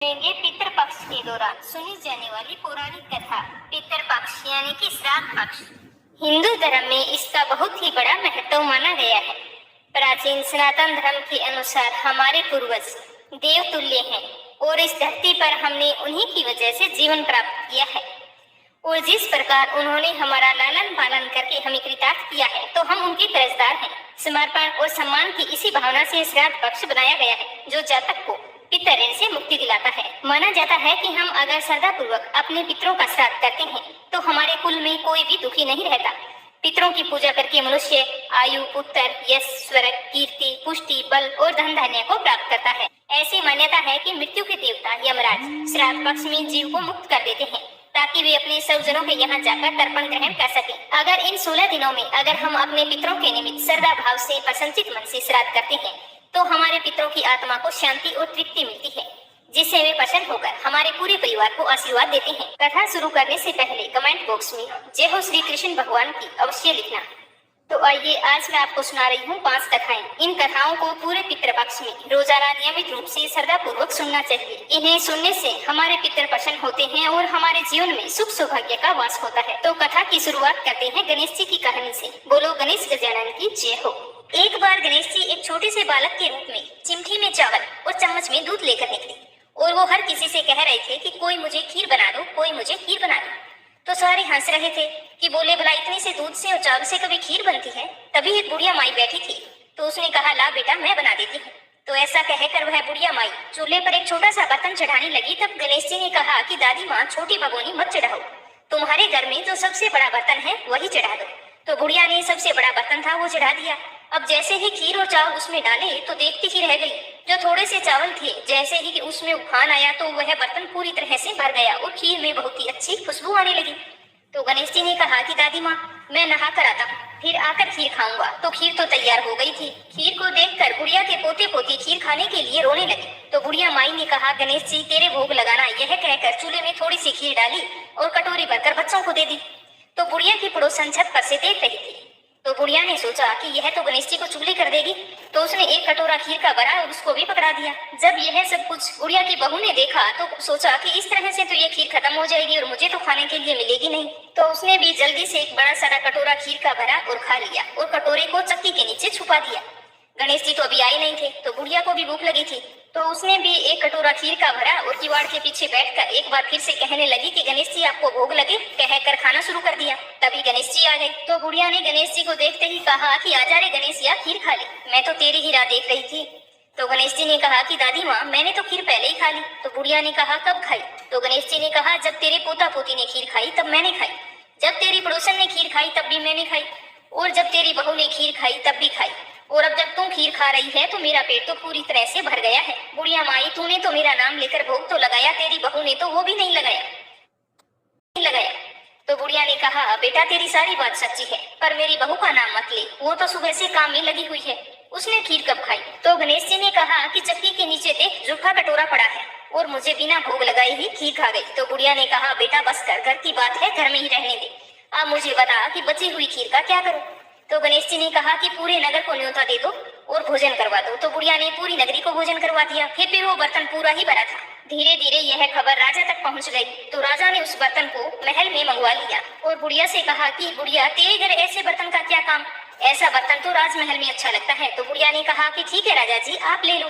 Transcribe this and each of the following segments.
सुनेंगे पितृपक्ष के दौरान सुनी जाने वाली पौराणिक कथा पितृपक्ष यानी कि श्राद्ध पक्ष। हिंदू धर्म में इसका बहुत ही बड़ा महत्व माना गया है। प्राचीन सनातन धर्म के अनुसार हमारे पूर्वज देवतुल्य हैं और इस धरती पर हमने उन्हीं की वजह से जीवन प्राप्त किया है और जिस प्रकार उन्होंने हमारा लालन पालन करके हमें कृतार्थ किया है तो हम उनके कर्जदार हैं। समर्पण और सम्मान की इसी भावना से श्राद्ध पक्ष बनाया गया है जो जातक को पितृ ऋण से मुक्ति दिलाता है। माना जाता है कि हम अगर श्रद्धा पूर्वक अपने पितरों का श्राद्ध करते हैं तो हमारे कुल में कोई भी दुखी नहीं रहता। पितरों की पूजा करके मनुष्य आयु, पुत्र, यश, स्वर्ग, कीर्ति, पुष्टि, बल और धन धान्य को प्राप्त करता है। ऐसी मान्यता है कि मृत्यु के देवता यमराज श्राद्ध पक्ष में जीव को मुक्त कर देते हैं ताकि वे अपने स्वजनों के यहाँ जाकर तर्पण ग्रहण कर सके। अगर इन 16 दिनों में अगर हम अपने पितरों के निमित्त श्रद्धा भाव से प्रसन्नचित मन से श्राद्ध करते हैं तो हमारे पितरों की आत्मा को शांति और तृप्ति मिलती है जिससे वे प्रसन्न होकर हमारे पूरे परिवार को आशीर्वाद देते हैं। कथा शुरू करने से पहले कमेंट बॉक्स में जय हो श्री कृष्ण भगवान की अवश्य लिखना। तो आइए आज मैं आपको सुना रही हूँ 5 कथाएं। इन कथाओं को पूरे पितृपक्ष में रोजाना नियमित रूप से श्रद्धा पूर्वक सुनना चाहिए। इन्हें सुनने से हमारे पितृ प्रसन्न होते हैं और हमारे जीवन में सुख सौभाग्य का वास होता है। तो कथा की शुरुआत करते हैं गणेश जी की कहानी से। बोलो गणेश गजानन की जय हो। एक बार गणेश जी एक छोटे से बालक के रूप में चिमटी में चावल और चम्मच में दूध लेकर निकले और वो हर किसी से कह रहे थे कि कोई मुझे खीर बना दो, कोई मुझे खीर बना दो। तो सारे हंस रहे थे कि बोले भला इतने से दूध से और चावल से कभी खीर बनती है। तभी एक बुढ़िया माई बैठी थी तो उसने कहा ला बेटा मैं बना देती हूँ। तो ऐसा कहकर वह बुढ़िया माई चूल्हे पर एक छोटा सा बर्तन चढ़ाने लगी। तब गणेश जी ने कहा कि दादी माँ छोटी भगोनी मत चढ़ाओ, तुम्हारे घर में जो सबसे बड़ा बर्तन है वही चढ़ा दो। तो बुढ़िया ने सबसे बड़ा बर्तन था वो चढ़ा दिया। अब जैसे ही खीर और चावल उसमें डाले तो देखती ही रह गई। जो थोड़े से चावल थे जैसे ही कि उसमें उफान आया तो वह बर्तन पूरी तरह से भर गया और खीर में बहुत ही अच्छी खुशबू आने लगी। तो गणेश जी ने कहा कि दादी माँ मैं नहा कर आता हूँ, फिर आकर खीर खाऊंगा। तो खीर तो तैयार हो गई थी। खीर को देखकर बुढ़िया के पोते पोती खीर खाने के लिए रोने लगे। तो बुढ़िया माई ने कहा गणेश जी तेरे भोग लगाना। यह कहकर चूल्हे में थोड़ी सी खीर डाली और कटोरी भरकर बच्चों को दे दी। तो बुढ़िया की पड़ोसन छत पर से देख रही थी। तो बुढ़िया ने सोचा कि यह तो गणेश जी को चुगली कर देगी, तो उसने एक कटोरा खीर का भरा और उसको भी पकड़ा दिया। जब यह सब कुछ बुढ़िया की बहू ने देखा तो सोचा कि इस तरह से तो ये खीर खत्म हो जाएगी और मुझे तो खाने के लिए मिलेगी नहीं। तो उसने भी जल्दी से एक बड़ा सारा कटोरा खीर का भरा और खा लिया और कटोरे को चक्की के नीचे छुपा दिया। गणेश जी तो अभी आए नहीं थे तो बुढ़िया को भी भूख लगी थी तो उसने भी एक कटोरा खीर का भरा और किवाड़ के पीछे बैठकर एक बार फिर से कहने लगी कि गणेश जी आपको भोग लगे, कहकर खाना शुरू कर दिया। तभी गणेश जी आ गए। तो बुढ़िया ने गणेश जी को देखते ही कहा कि आजा रे गणेश या खीर खा ले, मैं तो तेरी ही राह देख रही थी। तो गणेश जी ने कहा कि दादी माँ मैंने तो खीर पहले ही खा ली। तो बुढ़िया ने कहा कब खाई? तो गणेश जी ने कहा जब तेरे पोता पोती ने खीर खाई तब मैंने खाई, जब तेरी पड़ोसन ने खीर खाई तब भी मैंने खाई, और जब तेरी बहू ने खीर खाई तब भी खाई, और अब जब तुम खीर खा रही है तो मेरा पेट तो पूरी तरह से भर गया है। बुढ़िया माई तूने तो मेरा नाम लेकर भोग तो लगाया, तेरी बहू ने तो वो भी नहीं लगाया। तो बुढ़िया ने कहा बेटा तेरी सारी बात सच्ची है पर मेरी बहू का नाम मत ले, वो तो सुबह से काम में लगी हुई है, उसने खीर कब खाई? तो गणेश जी ने कहा कि चक्की के नीचे देख जूठा कटोरा पड़ा है और मुझे बिना भोग लगाए ही खीर खा गई। तो बुढ़िया ने कहा बेटा बस कर, घर की बात है घर में ही रहने दे, अब मुझे बता कि बची हुई खीर का क्या करूं? तो गणेश जी ने कहा कि पूरे नगर को न्योता दे दो और भोजन करवा दो। तो बुढ़िया ने पूरी नगरी को भोजन करवा दिया। फिर भी वो बर्तन पूरा ही भरा था। धीरे धीरे यह खबर राजा तक पहुंच गई। तो राजा ने उस बर्तन को महल में मंगवा लिया और बुढ़िया से कहा कि बुढ़िया तेरे घर ऐसे बर्तन का क्या काम, ऐसा बर्तन तो राजमहल में अच्छा लगता है। तो बुढ़िया ने कहा कि ठीक है राजा जी आप ले लो।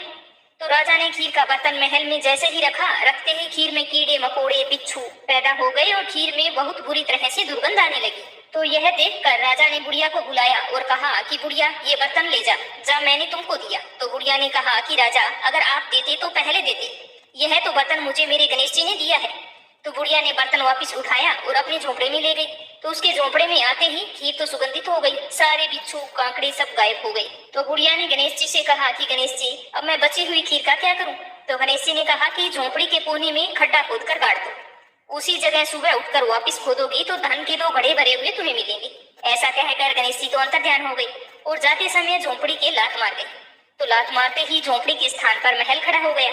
तो राजा ने खीर का बर्तन महल में जैसे ही रखा, रखते ही खीर में कीड़े मकोड़े बिच्छू पैदा हो गए और खीर में बहुत बुरी तरह से दुर्गंध आने लगी। तो यह देखकर राजा ने बुढ़िया को बुलाया और कहा कि बुढ़िया ये बर्तन ले जा, जा मैंने तुमको दिया। तो बुढ़िया ने कहा कि राजा अगर आप देते तो पहले देते, यह तो बर्तन मुझे मेरे गणेश जी ने दिया है। तो बुढ़िया ने बर्तन वापस उठाया और अपने झोंपड़े में ले गई। तो उसके झोंपड़े में आते ही खीर तो सुगंधित हो गई, सारे बिच्छू कांकड़े सब गायब हो गए। तो बुढ़िया ने गणेश जी से कहा कि गणेश जी अब मैं बची हुई खीर का क्या करूं? तो गणेश जी ने कहा कि झोंपड़ी के कोने में खड्डा खोद कर गाड़ दो, उसी जगह सुबह उठकर वापस खोदोगी तो धन के 2 घड़े भरे हुए तुम्हें मिलेंगे। ऐसा कहकर गणेश जी तो अंतर ध्यान हो गई और जाते समय झोंपड़ी के लात मार गई। तो लात मारते ही झोंपड़ी के स्थान पर महल खड़ा हो गया।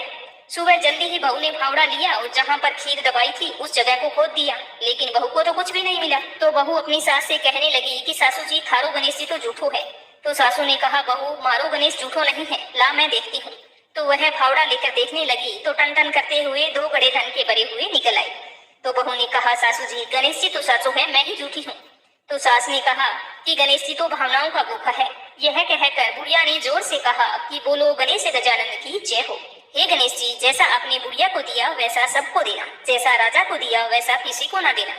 सुबह जल्दी ही बहू ने फावड़ा लिया और जहाँ पर खीर दबाई थी उस जगह को खोद दिया, लेकिन बहू को तो कुछ भी नहीं मिला। तो बहू अपनी सास से कहने लगी कि सासू जी थारो गणेश जी तो झूठो है। तो सासू ने कहा बहू मारो गणेश झूठो नहीं है, ला मैं देखती हूँ। तो वह फावड़ा लेकर देखने लगी तो टन टन करते हुए 2 बड़े धन के भरे हुए निकल आए। तो बहू ने कहा, सासू जी, गणेश जी तो साचो है, मैं ही झूठी हूँ। तो सास ने कहा कि गणेश जी तो भावनाओं का भूखा है। यह कहकर बुढ़िया ने जोर से कहा कि बोलो गणेश गजानन की जय हो। हे गणेश जी, जैसा आपने बुढ़िया को दिया वैसा सबको देना, जैसा राजा को दिया वैसा किसी को ना देना।